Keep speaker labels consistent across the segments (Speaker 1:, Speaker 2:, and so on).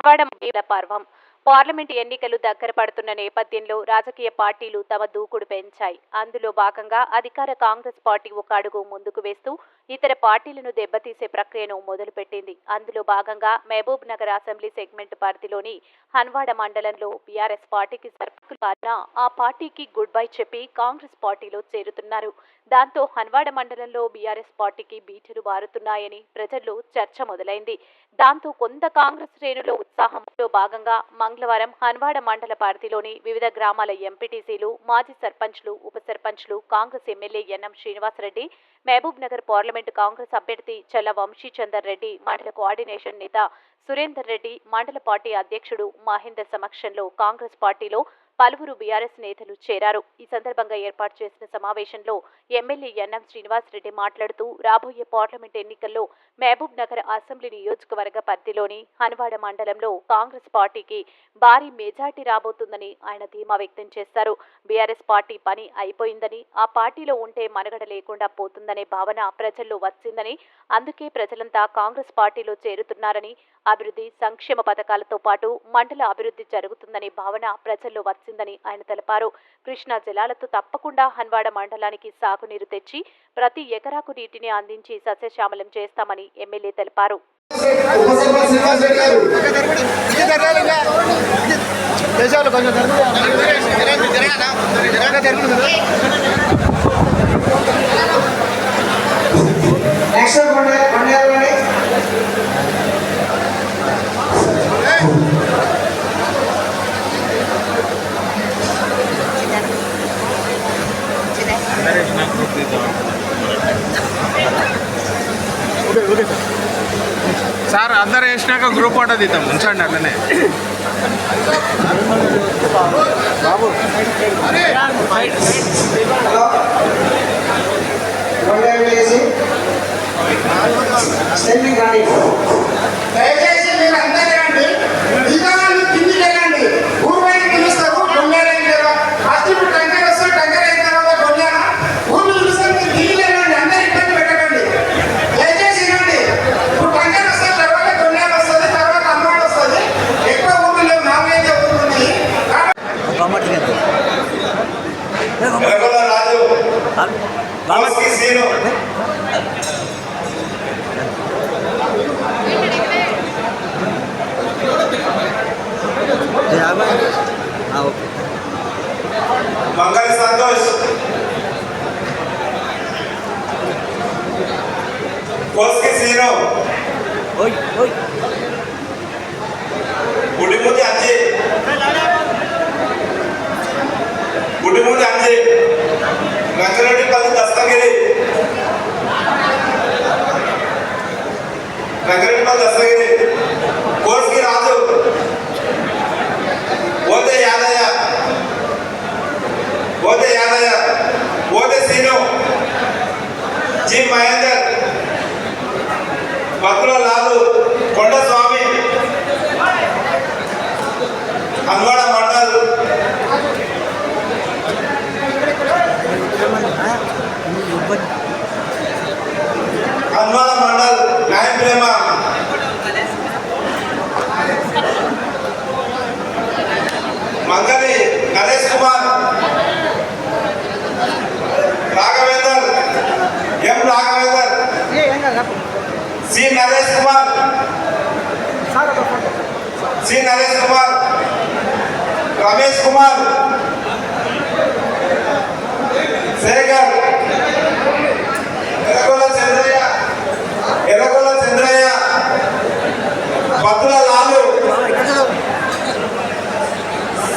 Speaker 1: హన్వాడ పర్వం పార్లమెంట్ ఎన్నికలు దగ్గర పడుతున్న నేపథ్యంలో రాజకీయ పార్టీలు తమ దూకుడు పెంచాయి. అందులో భాగంగా అధికార కాంగ్రెస్ పార్టీ ఒక అడుగు ముందుకు వేస్తూ ఇతర పార్టీలను దెబ్బతీసే ప్రక్రియను మొదలుపెట్టింది. అందులో భాగంగా మహబూబ్ నగర్ అసెంబ్లీ సెగ్మెంట్ పరిధిలోని హన్వాడ మండలంలో బీఆర్ఎస్ పార్టీకి సర్పంచులు ఆ పార్టీకి గుడ్ బై చెప్పి కాంగ్రెస్ పార్టీలో చేరుతున్నారు. దాంతో హన్వాడ మండలంలో బీఆర్ఎస్ పార్టీకి బీటలు బారుతున్నాయని ప్రజల్లో చర్చ మొదలైంది. దాంతో కొంత కాంగ్రెస్ శ్రేణుల ఉత్సాహంలో భాగంగా మంగళవారం హన్వాడ మండల పరిధిలోని వివిధ గ్రామాల ఎంపీటీసీలు, మాజీ సర్పంచ్లు, ఉప సర్పంచ్లు, Congress MLA NM Srinivasa Reddy, Mahbubnagar parliament Congress అభ్యర్థి చల్ల వంశీచందర్ రెడ్డి, మండల కోఆర్డినేషన్ నేత సురేందర్ రెడ్డి, మండల పార్టీ అధ్యక్షుడు మహేందర్ సమక్షంలో కాంగ్రెస్ పార్టీలో పలువురు బీఆర్ఎస్ నేతలు చేరారు. ఈ సందర్భంగా ఏర్పాటు చేసిన సమావేశంలో ఎమ్మెల్యే ఎన్ఎం శ్రీనివాసరెడ్డి మాట్లాడుతూ రాబోయే పార్లమెంట్ ఎన్నికల్లో మహబూబ్ నగర్ అసెంబ్లీ నియోజకవర్గ పరిధిలోని హన్వాడ మండలంలో కాంగ్రెస్ పార్టీకి భారీ మెజార్టీ రాబోతుందని ఆయన ధీమా వ్యక్తం చేశారు. బీఆర్ఎస్ పార్టీ పని అయిపోయిందని, ఆ పార్టీలో ఉంటే మనుగడ లేకుండా పోతుందనే భావన ప్రజల్లో వచ్చిందని, అందుకే ప్రజలంతా కాంగ్రెస్ పార్టీలో చేరుతున్నారని, అభివృద్ధి సంక్షేమ పథకాలతో పాటు మండల అభివృద్ధి జరుగుతుందనే భావన ప్రజల్లో వచ్చిందని ఆయన తెలిపారు. కృష్ణా జలాలతో తప్పకుండా హన్వాడ మండలానికి సాగునీరు తెచ్చి ప్రతి ఎకరాకు నీటిని అందించి సస్యశ్యామలం చేస్తామని ఎమ్మెల్యే తెలిపారు.
Speaker 2: సార్ అందరు వేసినాక గ్రూప్ ఫోటో తీద్దాం, ఉంచండి అట్లనే.
Speaker 3: దయచేసి మీరు అందరూ రండి, దిగాలని కిందికి వెళ్ళండి. ఊరు బయట పిలుస్తారు, కొన్నేళ్ళు అయిన తర్వాత ఫస్ట్ ఇప్పుడు టంకర్ వస్తారు, టంకర్ అయిన తర్వాత కొన్నేళ్ళ ఊరు పిలుస్తారు, మీరు దిగి వెళ్ళండి. అందరూ ఇబ్బంది పెట్టకండి, దయచేసి రండి. ఇప్పుడు టంకర్ వస్తారు, తర్వాత కొన్నేళ్ళు వస్తుంది, తర్వాత అమ్మవాడు వస్తుంది. ఎక్కువ ఊర్లు లేవు, 4-5 ఊర్లు ఉన్నాయి.
Speaker 4: मंगल संतोष कोस्की सीनो गुडिमुदी अंजी रंगारेड्डीपल्ली दस्तगिरी कोस्की राजू ओते यादయ్య ओते सीनो जी महेंदर बकुला लालू కొండ స్వామి హన్వాడ మండల్ న్యాయ ప్రేమ मंगली नरेश कुमार राघवेंद्र एम राघवेंद्र सी नरेश कुमार रमेश कुमार शेखर एर्रगोला चंद्रయ్య बकुला लालू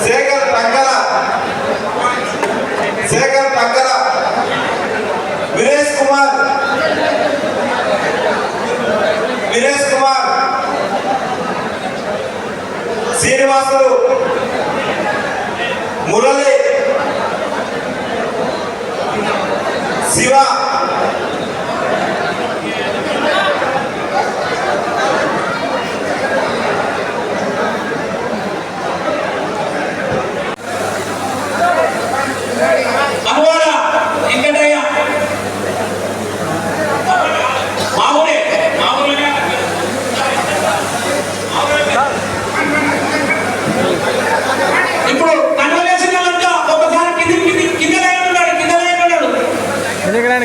Speaker 4: शेखर टंकरा वीरेश कुमार श्रीनिवासुलु मुरली शिव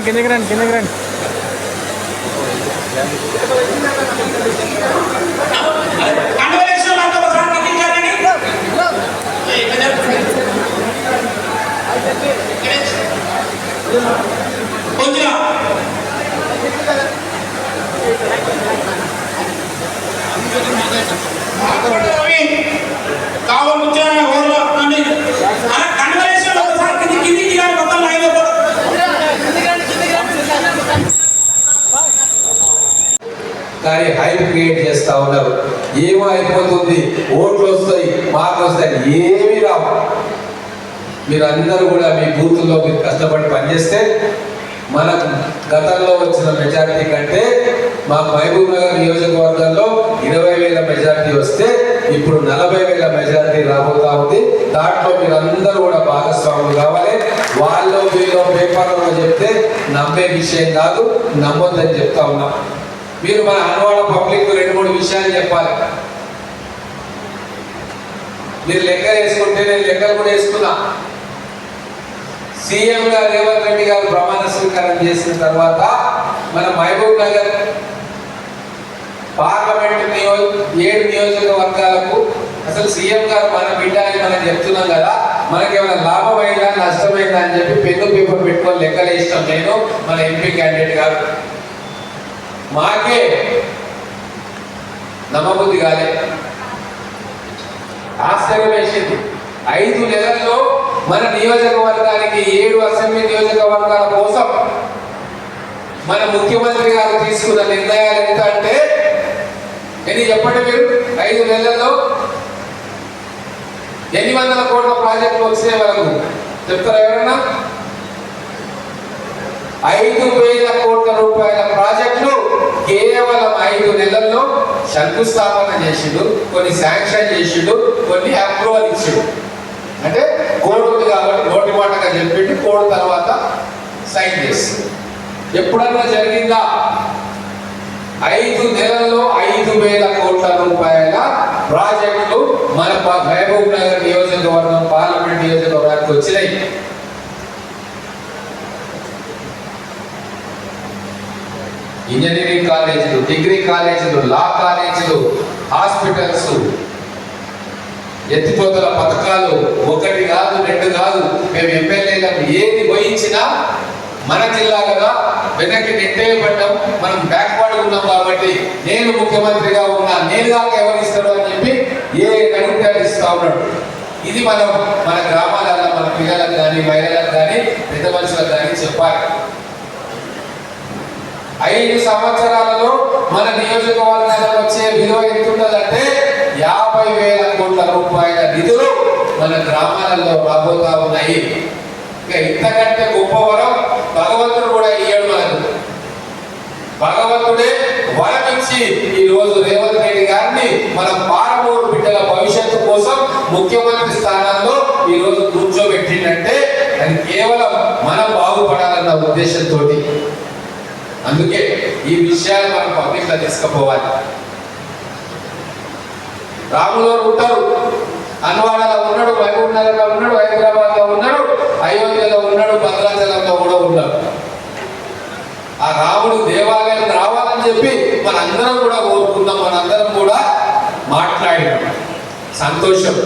Speaker 2: కిందకి రండి
Speaker 3: కావాలి ముఖ్యమైన ఊర్లో కన్వలేషన్ ఒకసారి కిందికి కానీ మొత్తం
Speaker 5: కానీ హైప్ క్రియేట్ చేస్తా ఉన్నారు. ఏమో అయిపోతుంది, ఓట్లు వస్తాయి, మార్కులు వస్తాయి, ఏమీ రావు. మీరు అందరూ కూడా మీ బూతుల్లో మీరు కష్టపడి పనిచేస్తే మనకు గతంలో వచ్చిన మెజారిటీ కంటే మా మహబూబ్ నగర్ నియోజకవర్గంలో 20,000 మెజారిటీ వస్తే ఇప్పుడు 40,000 మెజారిటీ రాబోతా ఉంది. దాంట్లో మీరందరూ కూడా భాగస్వాములు కావాలి. వాళ్ళు వీళ్ళు పేపర్లో చెప్తే నమ్మే విషయం కాదు, నమ్మొద్దని చెప్తా ఉన్నాం. మీరు మన అన్వాడ పబ్లిక్ 2-3 విషయాలు చెప్పాలి. మీరు లెక్క వేసుకుంటే నేను లెక్కలు కూడా వేసుకున్నా. సీఎం గారు రేవంత్ రెడ్డి గారు ప్రమాణ స్వీకారం చేసిన తర్వాత మన మహబూబ్ నగర్ పార్లమెంట్ 7 నియోజకవర్గాలకు అసలు సీఎం గారు మన బిడ్డ అని మనం చెప్తున్నాం కదా, మనకేమైనా లాభమైందా నష్టమైందా అని చెప్పి పెన్ను పేపర్ పెట్టుకొని లెక్కలు వేస్తాం. నేను మన ఎంపీ క్యాండిడేట్ గారు మాకే నమ్మబుద్ధి కాలే, ఆశ్చర్యం వేసింది. 5 నెలల్లో మన నియోజకవర్గానికి 7 అసెంబ్లీ నియోజకవర్గాల కోసం మన ముఖ్యమంత్రి గారు తీసుకున్న నిర్ణయాలు ఎంత అంటే ఎన్ని చెప్పండి మీరు? 5 నెలల్లో 800 కోట్ల ప్రాజెక్టులు వచ్చినాయి వరకు చెప్తారా ఎవరన్నా? 5,000 కోట్ల రూపాయల ప్రాజెక్టులు కేవలం 5 నెలల్లో శంకుస్థాపన చేసిండు, కొన్ని శాంక్షన్ చేసిండు, కొన్ని అప్రూవల్ ఇచ్చిండు. అంటే కోడ్ ఉంది కాబట్టి నోటి మాటగా చెప్పిండు, కోడ్ తర్వాత సైన్ చేస్తుంది. ఎప్పుడన్నా జరిగిందా? 5 నెలల్లో 5,000 కోట్ల రూపాయల ప్రాజెక్టులు మన మహబూబ్ నగర్ నియోజకవర్గం పార్లమెంట్ నియోజకవర్గానికి వచ్చినాయి. ఇంజనీరింగ్ కాలేజీలు, డిగ్రీ కాలేజీలు, లా కాలేజీలు, హాస్పిటల్స్, ఎత్తిపోతల పథకాలు 1 కాదు 2 కాదు. మేము ఎమ్మెల్యేలను ఏది వహించినా మన జిల్లా కదా వెనక్కి నెట్టేయబడ్డాం. మనం బ్యాక్వర్డ్ ఉన్నాం కాబట్టి నేను ముఖ్యమంత్రిగా ఉన్నా, నేను దాకా ఎవరిస్తాడు అని చెప్పి ఏ అడుగుతాడు ఇస్తా ఉన్నాడు. ఇది మనం మన గ్రామాలలో మన పిల్లలకు కానీ మహిళలకు కానీ పెద్ద మనుషులకు కానీ చెప్పాలి. 5 సంవత్సరాలలో మన నియోజకవర్గాలకు వచ్చే విలువ ఎంత ఉంటుందంటే 50,000 కోట్ల రూపాయల నిధులు మన గ్రామాలలో రాబోతా ఉన్నాయి. ఇంకా ఇంతకంటే గొప్ప వరం భగవంతుడు కూడా ఇయ్యాడు మనకు. భగవంతుడే వరం ఇచ్చి ఈ రోజు రేవంత్ రెడ్డి గారిని మన పారమూరు బిడ్డల భవిష్యత్తు కోసం ముఖ్యమంత్రి స్థానంలో ఈ రోజు కూర్చోబెట్టిందంటే అది కేవలం మనం బాగుపడాలన్న ఉద్దేశంతో. అందుకే ఈ విషయాలు మనం పబ్లిక్ లో తీసుకుపోవాలి. రాములో ఉంటారు, అన్వాడలో ఉన్నాడు, మహబూబ్ నగర్లో ఉన్నాడు, హైదరాబాద్ లో ఉన్నాడు, అయోధ్యలో ఉన్నాడు, భద్రాచలంలో కూడా ఉన్నాడు. ఆ రాముడు దేవాలయం రావాలని చెప్పి మనందరం కూడా కోరుకుందాం, మనందరం కూడా మాట్లాడినాం. సంతోషం.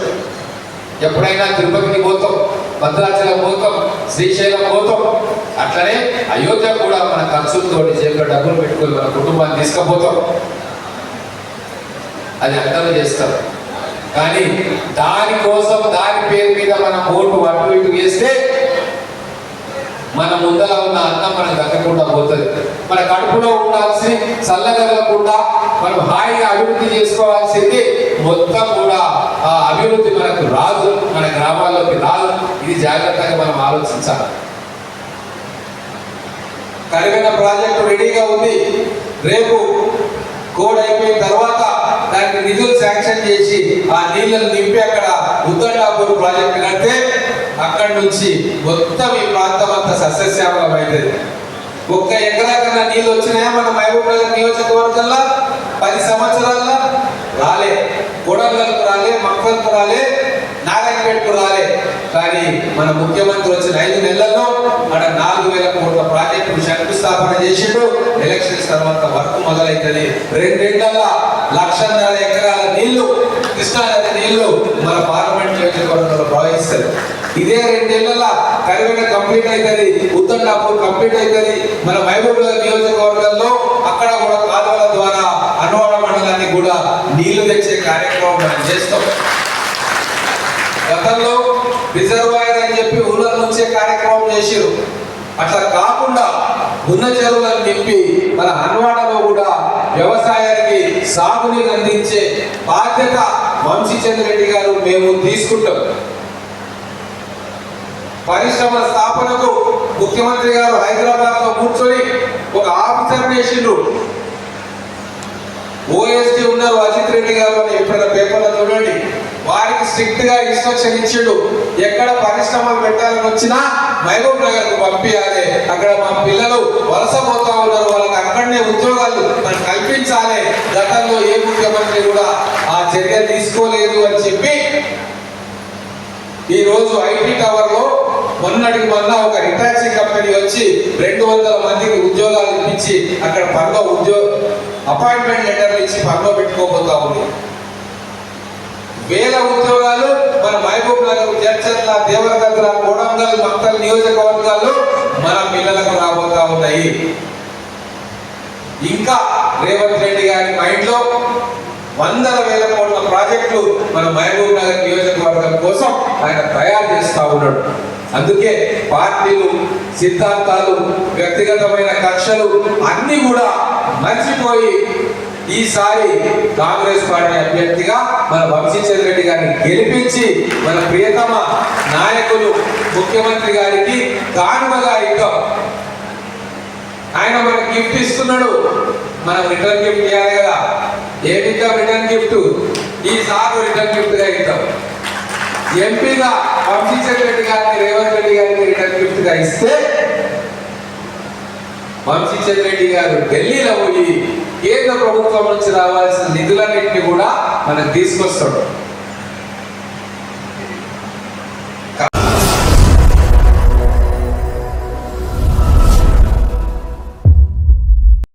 Speaker 5: ఎప్పుడైనా తిరుపతికి పోతాం, భద్రాచలం పోతాం, శ్రీశైలం పోతాం. అట్లనే అయోధ్య కూడా మన ఖర్చులతో జేబులో డబ్బులు పెట్టుకొని మన కుటుంబాన్ని తీసుకుపోతాం. అది అందరూ చేస్తారు. కానీ దానికోసం దాని పేరు మీద మనం ఓటు అటు ఇటు వేస్తే మన ముందర ఉన్న అన్నం మనం దక్కకుండా పోతుంది. మన కడుపులో ఉండాల్సి చల్లగలకుండా మనం హాయిగా అభివృద్ధి చేసుకోవాల్సింది మొత్తం కూడా ఆ అభివృద్ధి మనకు రాదు, మన గ్రామాల్లోకి రాదు. ఇది జాగ్రత్తగా మనం ఆలోచించాలి. కరివెన ప్రాజెక్టు రెడీగా ఉంది. రేపు కోడ్ అయిపోయిన తర్వాత దానికి నిధులు శాంక్షన్ చేసి ఆ నీళ్లను నింపి అక్కడ ఉద్దండాపూర్ ప్రాజెక్టు కడితే అక్కడి నుంచి మొత్తం ఈ ప్రాంతం అంతా సస్యశ్యామలం అవుతుంది. 1 ఎకరా కన్నా నీళ్ళు వచ్చినాయా మన మహబూబ్ నగర్ నియోజకవర్గంలో 10 సంవత్సరాల్లో? రాలే. కొడంగల్కు రాలే, మక్కల్కు రాలే, నారాయణపేటకు రాలే. కానీ మన ముఖ్యమంత్రి వచ్చిన 5 నెలల్లో మన 4,000 కోట్ల ప్రాజెక్టు శంకుస్థాపన చేసిండు. ఎలక్షన్స్ తర్వాత వర్క్ మొదలైతుంది. 2 ఏళ్లలో 1,50,000 ఎకరాల నీళ్లు, కృష్ణానది నీళ్లు మన పార్లమెంట్ నియోజకవర్గంలో ప్రవహిస్తారు. ఇదే 2 ఏళ్లలో కరివేట కంప్లీట్ అవుతుంది, ఉత్తరాపూర్ కంప్లీట్ అవుతుంది. మన మహబూబ్నగర్ నియోజకవర్గంలో అక్కడ కూడా కాలువల ద్వారా అన్వాడ మండలాన్ని కూడా నీళ్లు తెచ్చే కార్యక్రమం మనం చేస్తాం. గతంలో రిజర్వాయర్ అని చెప్పి ఊళ్ళ నుంచే కార్యక్రమం చేసిరు. అట్లా కాకుండా ఉన్న చెరువులను నింపి మన అన్వాడలో కూడా వ్యవసాయానికి సాగునీరు అందించే బాధ్యత వంశీచంద్ర రెడ్డి గారు మేము తీసుకుంటాం. పరిశ్రమల స్థాపనకు ముఖ్యమంత్రి గారు హైదరాబాద్ లో కూర్చొని ఒక ఆఫీసర్ చేసిండ్రు. ఓఎస్డి ఉన్నారు అజిత్ రెడ్డి గారు అని ఎప్పుడైనా పేపర్లో చూడండి. వారికి స్ట్రిక్ట్ గా ఇన్స్ట్రక్షన్ ఇచ్చిండు, ఎక్కడ పరిశ్రమలు పెట్టాలని వచ్చినా మహబూబ్ నగర్ కు పంపించాలి. అక్కడ మా పిల్లలు వలస పోతా ఉన్నారు, వాళ్ళకి అక్కడనే ఉద్యోగాలు మనం కల్పించాలి. గతంలో ఏ ముఖ్యమంత్రి కూడా ఆ చర్య తీసుకోలేదు అని చెప్పి ఈ రోజు ఐటీ టవర్ లో మొన్నటికి మొన్న ఒక హిటాచీ కంపెనీ వచ్చి 200 మందికి ఉద్యోగాలు ఇప్పించి అక్కడ పనిలో అపాయింట్మెంట్ లెటర్లు ఇచ్చి పనిలో పెట్టుకోబోతా ఉంది. 1000 ఉద్యోగాలు మన మహబూబ్ నగర్, జడ్చర్ల, దేవరగద్ర, కోడంగల్, మక్తల్ నియోజకవర్గాల్లో మన పిల్లలకు రాబోతా ఉన్నాయి. ఇంకా రేవంత్ రెడ్డి గారి మైండ్ లో 100,000 కోట్ల ప్రాజెక్టులు మన మహబూబ్ నగర్ నియోజకవర్గం కోసం ఆయన తయారు చేస్తా ఉన్నాడు. అందుకే పార్టీలు, సిద్ధాంతాలు, వ్యక్తిగతమైన కక్షలు అన్ని కూడా మర్చిపోయి ఈసారి కాంగ్రెస్ పార్టీ అభ్యర్థిగా మన వంశీచంద్ర రెడ్డి గారిని గెలిపించి మన ప్రియతమ నాయకులు ముఖ్యమంత్రి గారికి కానుకగా ఇద్దాం. ఆయన మనకు గిఫ్ట్ ఇస్తున్నాడు, మనం రిటర్న్ గిఫ్ట్ ఇవ్వాలి కదా. ఏమిద్దాం రిటర్న్ గిఫ్ట్? ఈసారి రిటర్న్ గిఫ్ట్ గా ఇద్దాం. ఎంపీగా వంశీచంద్ర రెడ్డి గారిని, రేవంత్ రెడ్డి గారిని రిటర్న్ గిఫ్ట్ గా ఇస్తే వంశీచంద్ర రెడ్డి గారు ఢిల్లీలో పోయి కేంద్ర ప్రభుత్వం నుంచి రావాల్సిన నిధులన్నింటినీ కూడా మనకు తీసుకొస్తాడు.